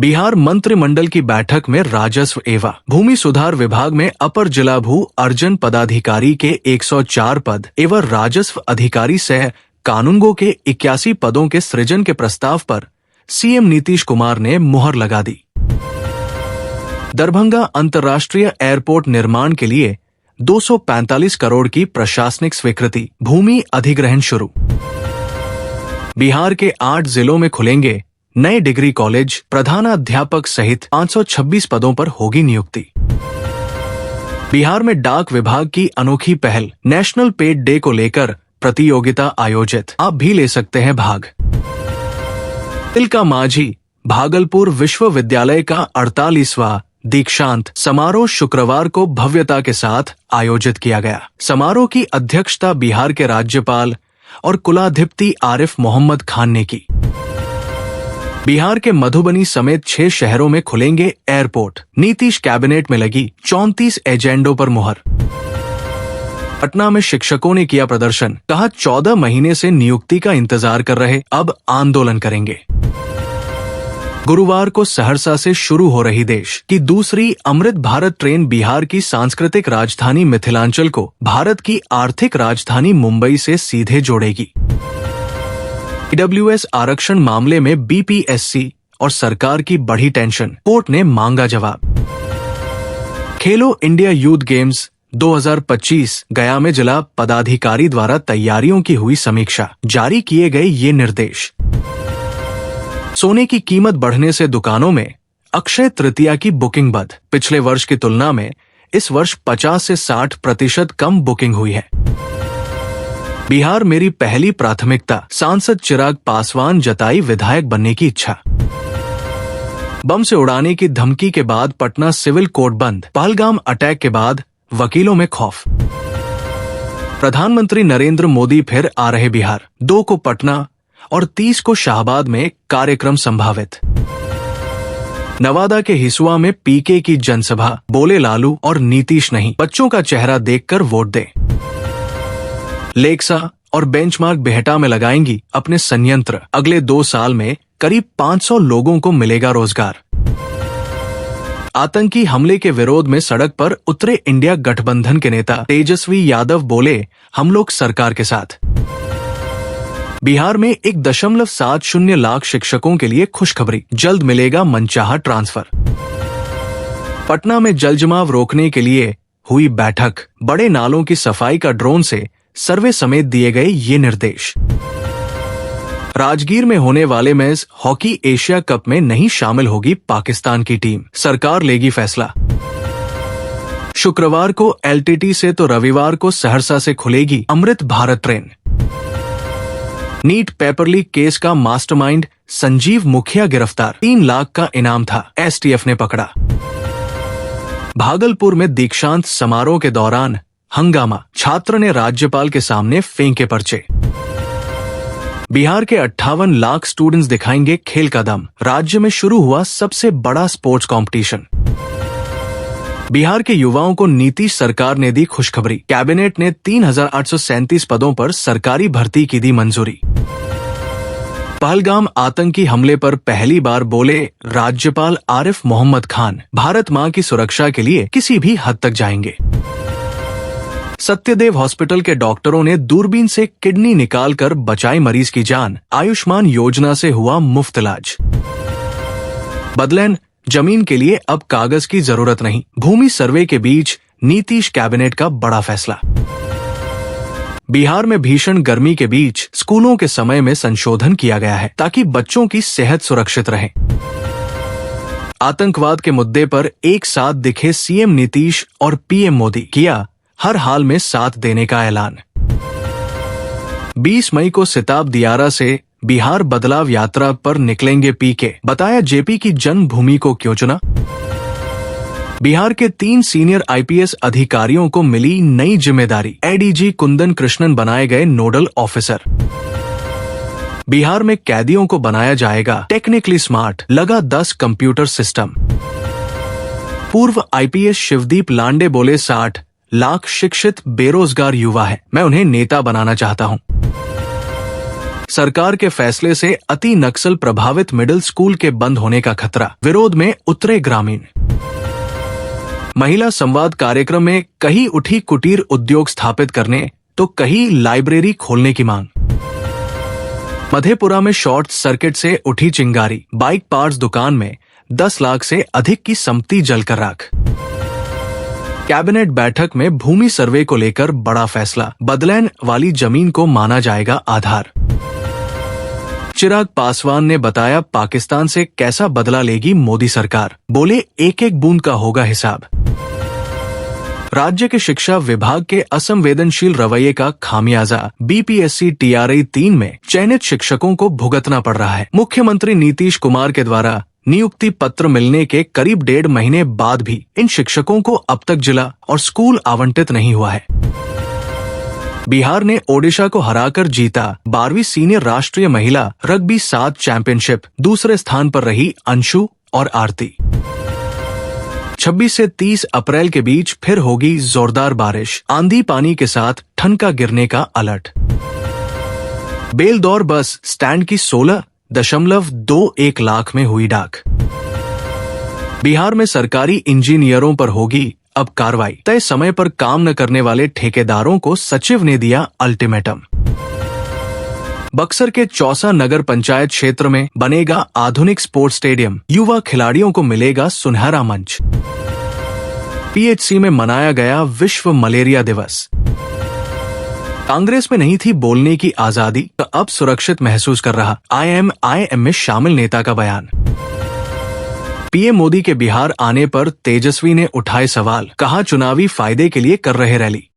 बिहार मंत्रिमंडल की बैठक में राजस्व एवं भूमि सुधार विभाग में अपर जिला भू अर्जन पदाधिकारी के 104 पद एवं राजस्व अधिकारी सह कानूनगो के 81 पदों के सृजन के प्रस्ताव पर सीएम नीतीश कुमार ने मुहर लगा दी। दरभंगा अंतर्राष्ट्रीय एयरपोर्ट निर्माण के लिए 245 करोड़ की प्रशासनिक स्वीकृति, भूमि अधिग्रहण शुरू। बिहार के 8 जिलों में खुलेंगे नए डिग्री कॉलेज, प्रधानाध्यापक सहित 526 पदों पर होगी नियुक्ति। बिहार में डाक विभाग की अनोखी पहल, नेशनल पेड डे को लेकर प्रतियोगिता आयोजित, आप भी ले सकते हैं भाग। तिलका मांझी भागलपुर विश्वविद्यालय का 48वां दीक्षांत समारोह शुक्रवार को भव्यता के साथ आयोजित किया गया। समारोह की अध्यक्षता बिहार के राज्यपाल और कुलाधिपति आरिफ मोहम्मद खान ने की। बिहार के मधुबनी समेत 6 शहरों में खुलेंगे एयरपोर्ट, नीतीश कैबिनेट में लगी 34 एजेंडों पर मुहर। पटना में शिक्षकों ने किया प्रदर्शन, कहा 14 महीने से नियुक्ति का इंतजार कर रहे, अब आंदोलन करेंगे। गुरुवार को सहरसा से शुरू हो रही देश की दूसरी अमृत भारत ट्रेन बिहार की सांस्कृतिक राजधानी मिथिलांचल को भारत की आर्थिक राजधानी मुंबई से सीधे जोड़ेगी। ईडब्ल्यूएस आरक्षण मामले में बीपीएससी और सरकार की बढ़ी टेंशन, कोर्ट ने मांगा जवाब। खेलो इंडिया यूथ गेम्स 2025 गया में जिला पदाधिकारी द्वारा तैयारियों की हुई समीक्षा, जारी किए गए ये निर्देश। सोने की कीमत बढ़ने से दुकानों में अक्षय तृतीया की बुकिंग बंद, पिछले वर्ष की तुलना में इस वर्ष 50 से 60% कम बुकिंग हुई है। बिहार मेरी पहली प्राथमिकता, सांसद चिराग पासवान जताई विधायक बनने की इच्छा। बम से उड़ाने की धमकी के बाद पटना सिविल कोर्ट बंद, पहलगाम अटैक के बाद वकीलों में खौफ। प्रधानमंत्री नरेंद्र मोदी फिर आ रहे बिहार, 2 को पटना और 30 को शाहबाद में कार्यक्रम संभावित। नवादा के हिसुआ में पीके की जनसभा, बोले लालू और नीतीश नहीं, बच्चों का चेहरा देखकर वोट दें। लेक्सा और बेंचमार्क बिहटा में लगाएंगी अपने संयंत्र, अगले 2 साल में करीब 500 लोगों को मिलेगा रोजगार। आतंकी हमले के विरोध में सड़क पर उतरे इंडिया गठबंधन के नेता तेजस्वी यादव बोले, हम लोग सरकार के साथ। बिहार में 1.70 लाख शिक्षकों के लिए खुशखबरी, जल्द मिलेगा मनचाहा ट्रांसफर। पटना में जलजमाव रोकने के लिए हुई बैठक, बड़े नालों की सफाई का ड्रोन से सर्वे समेत दिए गए ये निर्देश। राजगीर में होने वाले मेंस हॉकी एशिया कप में नहीं शामिल होगी पाकिस्तान की टीम, सरकार लेगी फैसला। शुक्रवार को एलटीटी से तो रविवार को सहरसा से खुलेगी Amrit Bharat train. NEET paper leak case का मास्टरमाइंड संजीव मुखिया गिरफ्तार, 3 लाख का इनाम था, एसटीएफ ने पकड़ा। भागलपुर में दीक्षांत समारोह के दौरान हंगामा, छात्र ने राज्यपाल के सामने फेंके पर्चे। बिहार के 58 लाख स्टूडेंट्स दिखाएंगे खेल का दम, राज्य में शुरू हुआ सबसे बड़ा स्पोर्ट्स कंपटीशन। बिहार के युवाओं को नीतीश सरकार ने दी खुशखबरी, कैबिनेट ने 3837 पदों पर सरकारी भर्ती की दी मंजूरी। पहलगाम आतंकी हमले पर पहली बार बोले राज्यपाल आरिफ मोहम्मद खान, भारत मां की सुरक्षा के लिए किसी भी हद तक जाएंगे। सत्यदेव हॉस्पिटल के डॉक्टरों ने दूरबीन से किडनी निकालकर बचाई मरीज की जान, आयुष्मान योजना से हुआ मुफ्त इलाज। बदलैन जमीन के लिए अब कागज की जरूरत नहीं, भूमि सर्वे के बीच नीतीश कैबिनेट का बड़ा फैसला। बिहार में भीषण गर्मी के बीच स्कूलों के समय में संशोधन किया गया है ताकि बच्चों की सेहत सुरक्षित रहे। आतंकवाद के मुद्दे पर एक साथ दिखे सीएम नीतीश और पीएम मोदी, किया हर हाल में साथ देने का ऐलान। 20 मई को सिताब दियारा से बिहार बदलाव यात्रा पर निकलेंगे पीके, बताया जेपी की जन्मभूमि को क्यों चुना। बिहार के 3 सीनियर आईपीएस अधिकारियों को मिली नई जिम्मेदारी, एडीजी कुंदन कृष्णन बनाए गए नोडल ऑफिसर। बिहार में कैदियों को बनाया जाएगा टेक्निकली स्मार्ट, लगा 10 कंप्यूटर सिस्टम। पूर्व आईपीएस शिवदीप लांडे बोले 60 लाख शिक्षित बेरोजगार युवा है, मैं उन्हें नेता बनाना चाहता हूं। सरकार के फैसले से अति नक्सल प्रभावित मिडिल स्कूल के बंद होने का खतरा, विरोध में उतरे ग्रामीण। महिला संवाद कार्यक्रम में कहीं उठी कुटीर उद्योग स्थापित करने तो कहीं लाइब्रेरी खोलने की मांग। मधेपुरा में शॉर्ट सर्किट से उठी चिंगारी, बाइक पार्ट्स दुकान में 10 लाख से अधिक की संपत्ति जलकर राख। कैबिनेट बैठक में भूमि सर्वे को लेकर बड़ा फैसला, बदलैन वाली जमीन को माना जाएगा आधार। चिराग पासवान ने बताया पाकिस्तान से कैसा बदला लेगी मोदी सरकार, बोले एक एक बूंद का होगा हिसाब। राज्य के शिक्षा विभाग के असंवेदनशील रवैये का खामियाजा बीपीएससी TRI 3 में चयनित शिक्षकों को भुगतना पड़ रहा है। मुख्यमंत्री नीतीश कुमार के द्वारा नियुक्ति पत्र मिलने के करीब 1.5 महीने बाद भी इन शिक्षकों को अब तक जिला और स्कूल आवंटित नहीं हुआ है। बिहार ने ओडिशा को हराकर जीता 12वीं सीनियर राष्ट्रीय महिला रग्बी 7 चैंपियनशिप, दूसरे स्थान पर रही अंशु और आरती। 26 से 30 अप्रैल के बीच फिर होगी जोरदार बारिश, आंधी पानी के साथ ठनका गिरने का अलर्ट। बेलदौर बस स्टैंड की 16.21 लाख में हुई डाक। बिहार में सरकारी इंजीनियरों पर होगी अब कार्रवाई, तय समय पर काम न करने वाले ठेकेदारों को सचिव ने दिया अल्टीमेटम। बक्सर के चौसा नगर पंचायत क्षेत्र में बनेगा आधुनिक स्पोर्ट्स स्टेडियम, युवा खिलाड़ियों को मिलेगा सुनहरा मंच। PHC में मनाया गया विश्व मलेरिया दिवस। कांग्रेस में नहीं थी बोलने की आजादी, तो अब सुरक्षित महसूस कर रहा, IMIM में शामिल नेता का बयान। PM मोदी के बिहार आने पर तेजस्वी ने उठाए सवाल, कहा चुनावी फायदे के लिए कर रहे रैली।